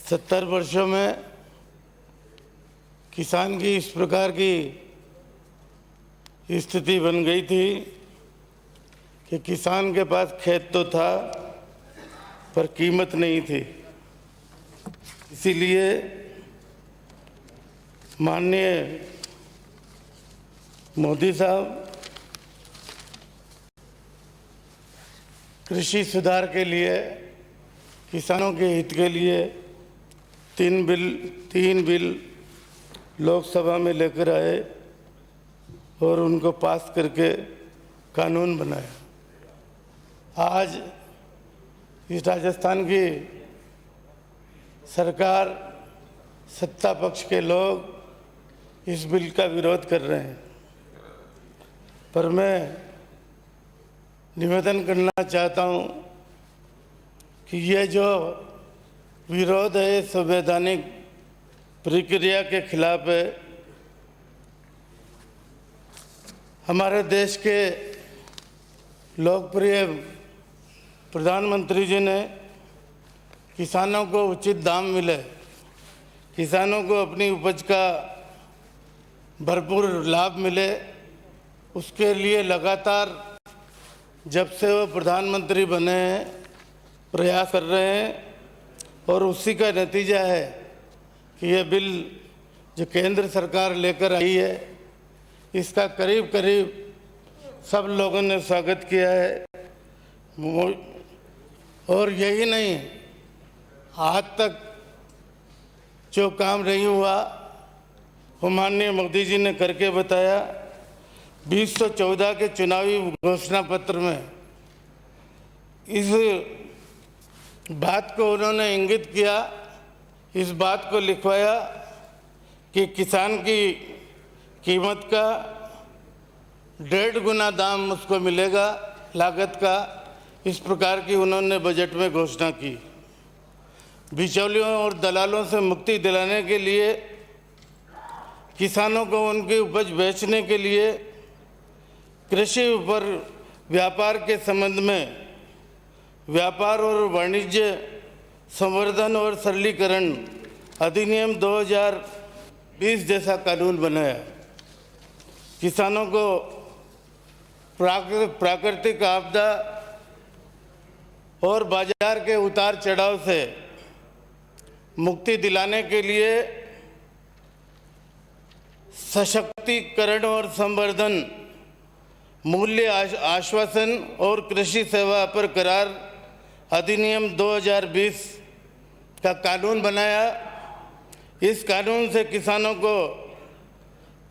70 वर्षों में किसान की इस प्रकार की स्थिति बन गई थी कि किसान के पास खेत तो था पर कीमत नहीं थी। इसीलिए माननीय मोदी साहब कृषि सुधार के लिए, किसानों के हित के लिए तीन बिल लोकसभा में लेकर आए और उनको पास करके कानून बनाया। आज इस राजस्थान की सरकार, सत्ता पक्ष के लोग इस बिल का विरोध कर रहे हैं, पर मैं निवेदन करना चाहता हूं कि ये जो विरोध है संवैधानिक प्रक्रिया के खिलाफ है। हमारे देश के लोकप्रिय प्रधानमंत्री जी ने किसानों को उचित दाम मिले, किसानों को अपनी उपज का भरपूर लाभ मिले, उसके लिए लगातार जब से वो प्रधानमंत्री बने हैं प्रयास कर रहे हैं। और उसी का नतीजा है कि ये बिल जो केंद्र सरकार लेकर आई है, इसका करीब सब लोगों ने स्वागत किया है। और यही नहीं, आज तक जो काम नहीं हुआ वो माननीय मोदी जी ने करके बताया। 2014 के चुनावी घोषणा पत्र में इस बात को उन्होंने इंगित किया, इस बात को लिखवाया कि किसान की कीमत का 1.5 गुना दाम उसको मिलेगा लागत का। इस प्रकार की उन्होंने बजट में घोषणा की। बिचौलियों और दलालों से मुक्ति दिलाने के लिए, किसानों को उनकी उपज बेचने के लिए कृषि ऊपर व्यापार के संबंध में व्यापार और वाणिज्य संवर्धन और सरलीकरण अधिनियम 2020 जैसा कानून बनाया। किसानों को प्राकृतिक आपदा और बाजार के उतार चढ़ाव से मुक्ति दिलाने के लिए सशक्तिकरण और संवर्धन, मूल्य आश्वासन और कृषि सेवा पर करार अधिनियम 2020 का कानून बनाया। इस कानून से किसानों को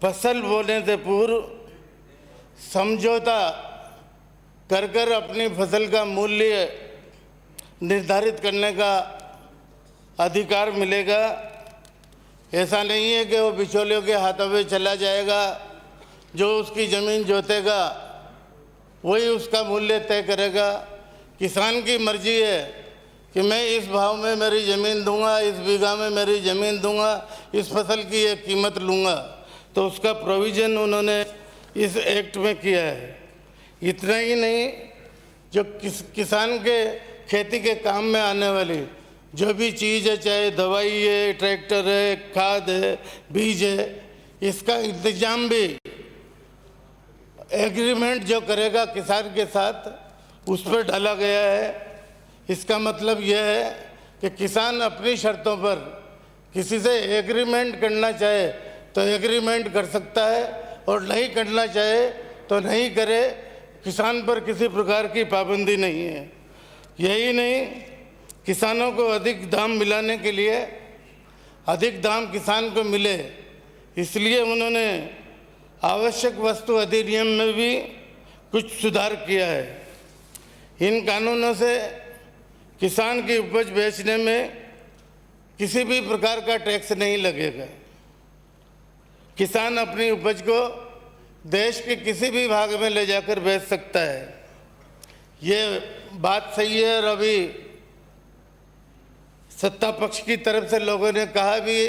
फसल बोने से पूर्व समझौता कर अपनी फसल का मूल्य निर्धारित करने का अधिकार मिलेगा। ऐसा नहीं है कि वो बिचौलियों के हाथों में चला जाएगा। जो उसकी ज़मीन जोतेगा वही उसका मूल्य तय करेगा। किसान की मर्जी है कि मैं इस भाव में मेरी ज़मीन दूंगा, इस बीघा में मेरी ज़मीन दूंगा, इस फसल की ये कीमत लूँगा। तो उसका प्रोविज़न उन्होंने इस एक्ट में किया है। इतना ही नहीं, जो किसान के खेती के काम में आने वाली जो भी चीज़ है, चाहे दवाई है, ट्रैक्टर है, खाद है, बीज है, इसका इंतजाम भी एग्रीमेंट जो करेगा किसान के साथ उस पर डाला गया है। इसका मतलब यह है कि किसान अपनी शर्तों पर किसी से एग्रीमेंट करना चाहे तो एग्रीमेंट कर सकता है और नहीं करना चाहे तो नहीं करे। किसान पर किसी प्रकार की पाबंदी नहीं है। यही नहीं, किसानों को अधिक दाम मिलाने के लिए, अधिक दाम किसान को मिले, इसलिए उन्होंने आवश्यक वस्तु अधिनियम में भी कुछ सुधार किया है। इन कानूनों से किसान की उपज बेचने में किसी भी प्रकार का टैक्स नहीं लगेगा। किसान अपनी उपज को देश के किसी भी भाग में ले जाकर बेच सकता है। ये बात सही है। और अभी सत्ता पक्ष की तरफ से लोगों ने कहा भी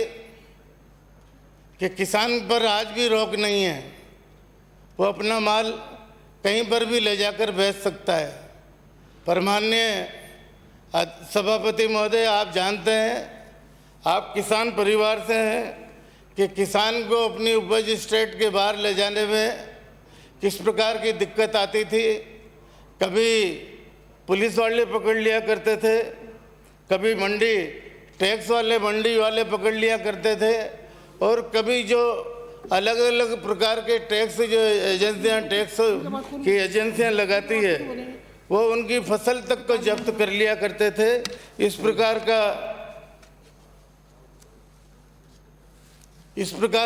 कि किसान पर आज भी रोक नहीं है, वो अपना माल कहीं पर भी ले जाकर बेच सकता है। पर माननीय सभापति महोदय, आप जानते हैं आप किसान परिवार से हैं कि किसान को अपनी उपज स्टेट के बाहर ले जाने में किस प्रकार की दिक्कत आती थी। कभी पुलिस वाले पकड़ लिया करते थे, कभी मंडी टैक्स मंडी वाले पकड़ लिया करते थे, और कभी जो अलग अलग प्रकार के टैक्स जो एजेंसियां टैक्स की एजेंसियां लगाती है वो उनकी फसल तक को जब्त कर लिया करते थे। इस प्रकार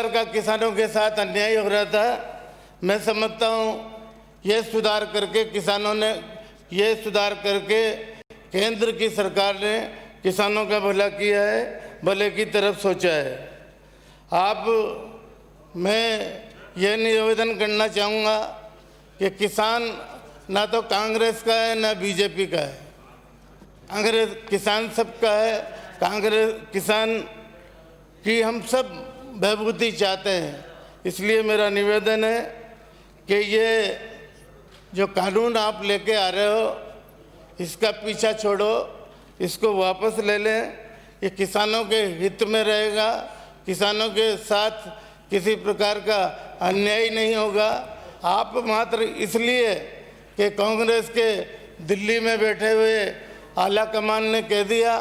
का किसानों के साथ अन्याय हो रहा था। मैं समझता हूँ ये सुधार करके केंद्र की सरकार ने किसानों का भला किया है, भले की तरफ सोचा है। मैं ये निवेदन करना चाहूँगा कि किसान ना तो कांग्रेस का है ना बीजेपी का है। किसान सबका है। किसान की हम सब बहबूदी चाहते हैं। इसलिए मेरा निवेदन है कि ये जो कानून आप लेके आ रहे हो इसका पीछा छोड़ो, इसको वापस ले लें। ये किसानों के हित में रहेगा, किसानों के साथ किसी प्रकार का अन्याय नहीं होगा। आप मात्र इसलिए कि कांग्रेस के दिल्ली में बैठे हुए आला कमान ने कह दिया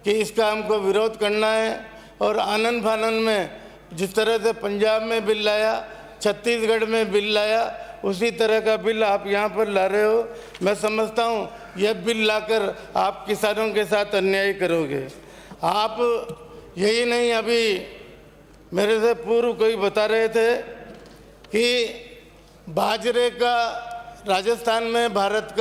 कि इसका हमको विरोध करना है, और आनंद फानन में जिस तरह से पंजाब में बिल लाया, छत्तीसगढ़ में बिल लाया, उसी तरह का बिल आप यहाँ पर ला रहे हो। मैं समझता हूँ यह बिल लाकर आप किसानों के साथ अन्याय करोगे। आप यही नहीं, अभी मेरे से पूर्व कोई बता रहे थे कि बाजरे का राजस्थान में भारत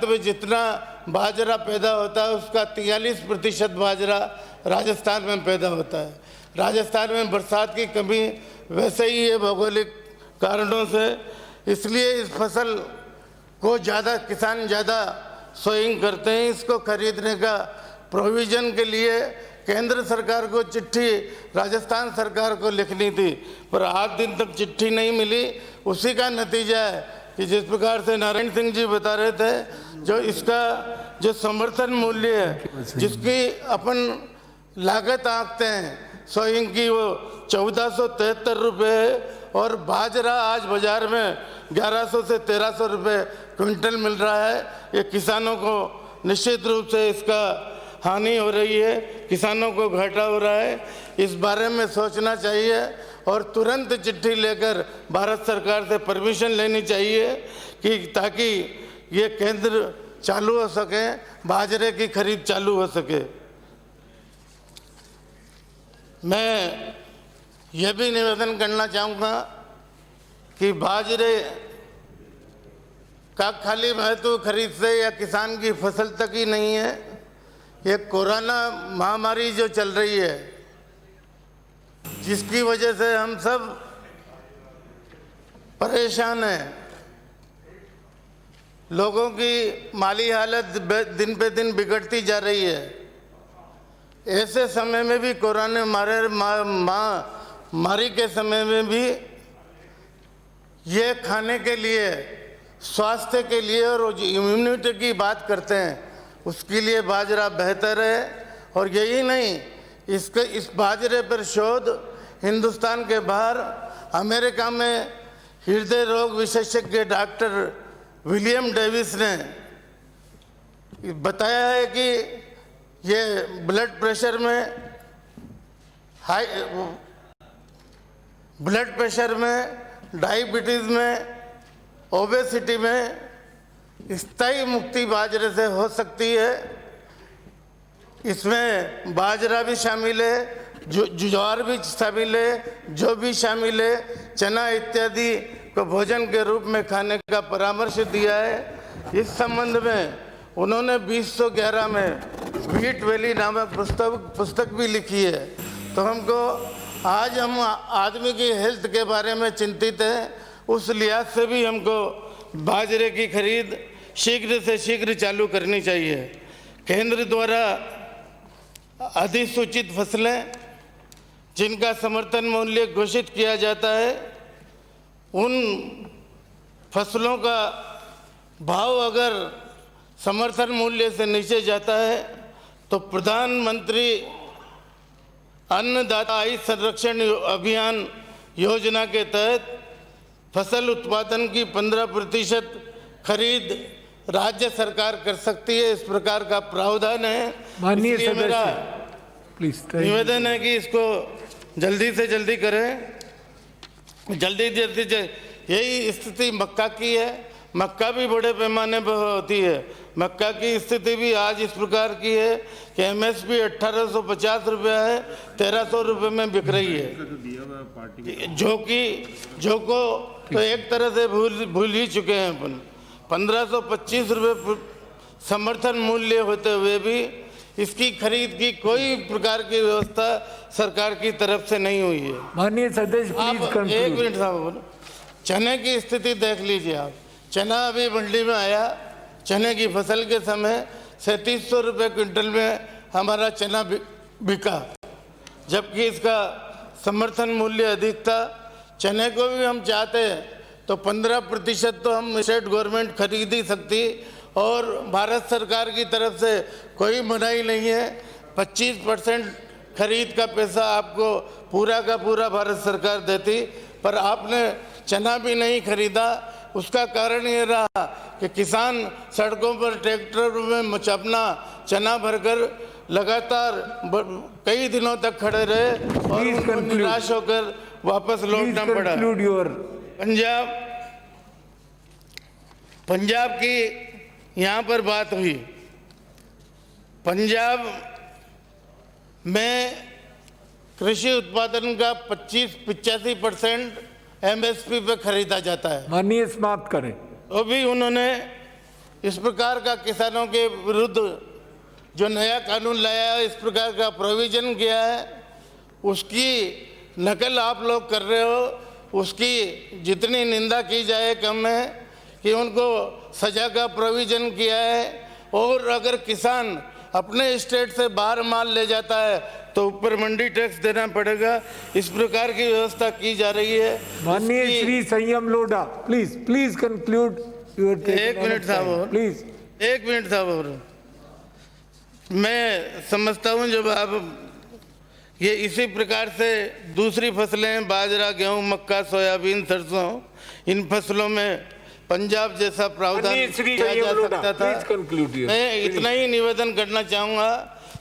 में जितना बाजरा पैदा होता है उसका 43% बाजरा राजस्थान में पैदा होता है। राजस्थान में बरसात की कमी वैसे ही है भौगोलिक कारणों से, इसलिए इस फसल को किसान ज़्यादा सोइंग करते हैं। इसको खरीदने का प्रोविज़न के लिए केंद्र सरकार को चिट्ठी राजस्थान सरकार को लिखनी थी, पर आज दिन तक चिट्ठी नहीं मिली। उसी का नतीजा है कि जिस प्रकार से नारायण सिंह जी बता रहे थे, जो इसका जो समर्थन मूल्य है, जिसकी अपन लागत आंकते हैं सोइंग की, वो 1473 रुपये है, और बाजरा आज बाज़ार में 1100 से 1300 रुपये क्विंटल मिल रहा है। ये किसानों को निश्चित रूप से इसका हानि हो रही है, किसानों को घाटा हो रहा है। इस बारे में सोचना चाहिए और तुरंत चिट्ठी लेकर भारत सरकार से परमिशन लेनी चाहिए कि ताकि ये केंद्र चालू हो सके, बाजरे की खरीद चालू हो सके। मैं यह भी निवेदन करना चाहूँगा कि बाजरे का खाली महत्व खरीद से या किसान की फसल तक ही नहीं है। ये कोरोना महामारी जो चल रही है, जिसकी वजह से हम सब परेशान हैं, लोगों की माली हालत दिन पे दिन बिगड़ती जा रही है। ऐसे समय में भी कोरोना महामारी के समय में भी ये खाने के लिए, स्वास्थ्य के लिए और इम्यूनिटी की बात करते हैं, उसके लिए बाजरा बेहतर है। और यही नहीं, इस बाजरे पर शोध हिंदुस्तान के बाहर अमेरिका में हृदय रोग विशेषज्ञ डॉक्टर विलियम डेविस ने बताया है कि ये ब्लड प्रेशर में, डायबिटीज़ में, ओबेसिटी में स्थायी मुक्ति बाजरे से हो सकती है। इसमें बाजरा भी शामिल है, ज्वार भी शामिल है, जो भी शामिल है, चना इत्यादि को भोजन के रूप में खाने का परामर्श दिया है। इस संबंध में उन्होंने 2011 में व्हीट वैली नामक पुस्तक भी लिखी है। तो हमको आज हम आदमी की हेल्थ के बारे में चिंतित हैं, उस लिहाज से भी हमको बाजरे की खरीद शीघ्र से शीघ्र चालू करनी चाहिए। केंद्र द्वारा अधिसूचित फसलें जिनका समर्थन मूल्य घोषित किया जाता है, उन फसलों का भाव अगर समर्थन मूल्य से नीचे जाता है तो प्रधानमंत्री अन्नदाता आय संरक्षण अभियान योजना के तहत फसल उत्पादन की 15% खरीद राज्य सरकार कर सकती है, इस प्रकार का प्रावधान है। माननीय इसलिए मेरा सदस्य प्लीज निवेदन है कि इसको जल्दी से जल्दी करें। जल्दी यही स्थिति मक्का की है। मक्का भी बड़े पैमाने पर होती है। मक्का की स्थिति भी आज इस प्रकार की है कि एमएसपी 1850 रुपया है, 1300 रुपये में बिक रही है, जो को तो एक तरह से भूल ही चुके हैं अपन। 1525 रुपये समर्थन मूल्य होते हुए भी इसकी खरीद की कोई प्रकार की व्यवस्था सरकार की तरफ से नहीं हुई है। माननीय सदस्य आप प्लीज एक मिनट साहब, चने की स्थिति देख लीजिए आप। चना अभी मंडी में आया, चने की फसल के समय 3700 रुपये क्विंटल में हमारा चना बिका, जबकि इसका समर्थन मूल्य अधिक था। चने को भी हम चाहते हैं तो 15% तो हम स्टेट गवर्नमेंट खरीद ही सकती और भारत सरकार की तरफ से कोई मनाही नहीं है। 25% खरीद का पैसा आपको पूरा का पूरा भारत सरकार देती, पर आपने चना भी नहीं खरीदा। उसका कारण ये रहा कि किसान सड़कों पर ट्रैक्टर में अपना चना भरकर लगातार कई दिनों तक खड़े रहे और उनको निराश होकर वापस लौटना पड़ा। पंजाब की यहाँ पर बात हुई। पंजाब में कृषि उत्पादन का 85% एमएसपी पे खरीदा जाता है। माननीय समाप्त करें। वो भी उन्होंने इस प्रकार का किसानों के विरुद्ध जो नया कानून लाया है, इस प्रकार का प्रोविजन किया है, उसकी नकल आप लोग कर रहे हो। उसकी जितनी निंदा की जाए कम है कि उनको सजा का प्रोविजन किया है। और अगर किसान अपने स्टेट से बाहर माल ले जाता है तो ऊपर मंडी टैक्स देना पड़ेगा। इस प्रकार की व्यवस्था की जा रही है। माननीय Shri Sanyam Lodha please conclude your. एक मिनट साहब, प्लीज एक मिनट साहब। मैं समझता हूँ जब आप ये इसी प्रकार से दूसरी फसलें बाजरा, गेहूं, मक्का, सोयाबीन, सरसों, इन फसलों में पंजाब जैसा प्रावधान किया जा सकता था। मैं इतना ही निवेदन करना चाहूँगा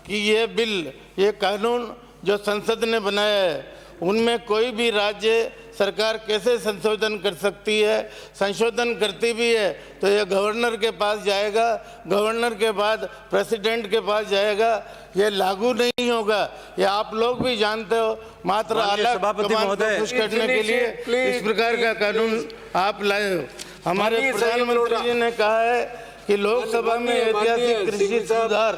कि ये बिल, ये कानून जो संसद ने बनाया है, उनमें कोई भी राज्य सरकार कैसे संशोधन कर सकती है। संशोधन करती भी है तो ये गवर्नर के पास जाएगा, गवर्नर के बाद प्रेसिडेंट के पास जाएगा। ये लागू नहीं होगा, ये आप लोग भी जानते हो। मात्र आला कमान को खुश करने के लिए इस प्रकार का कानून आप लाए हो। हमारे प्रधानमंत्री जी ने कहा है कि लोकसभा में ऐतिहासिक कृषि सुधार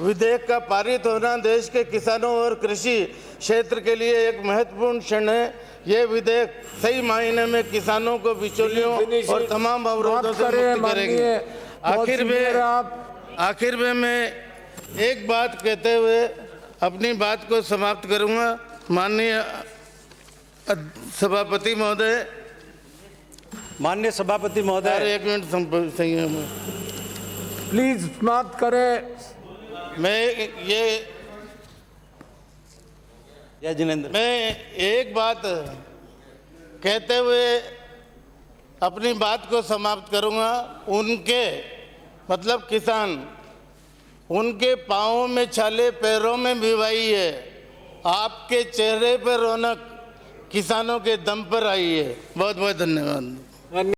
विधेयक का पारित होना देश के किसानों और कृषि क्षेत्र के लिए एक महत्वपूर्ण क्षण है। ये विधेयक सही मायने में किसानों को बिचौलियों और तमाम अवरोधों से मुक्त करेंगे। आखिर में मैं एक बात कहते हुए अपनी बात को समाप्त करूंगा। माननीय सभापति महोदय, एक मिनट प्लीज समाप्त करें। मैं एक बात कहते हुए अपनी बात को समाप्त करूंगा। उनके मतलब किसान, उनके पाँवों में छाले पैरों में भिवाई है, आपके चेहरे पर रौनक किसानों के दम पर आई है। बहुत बहुत धन्यवाद।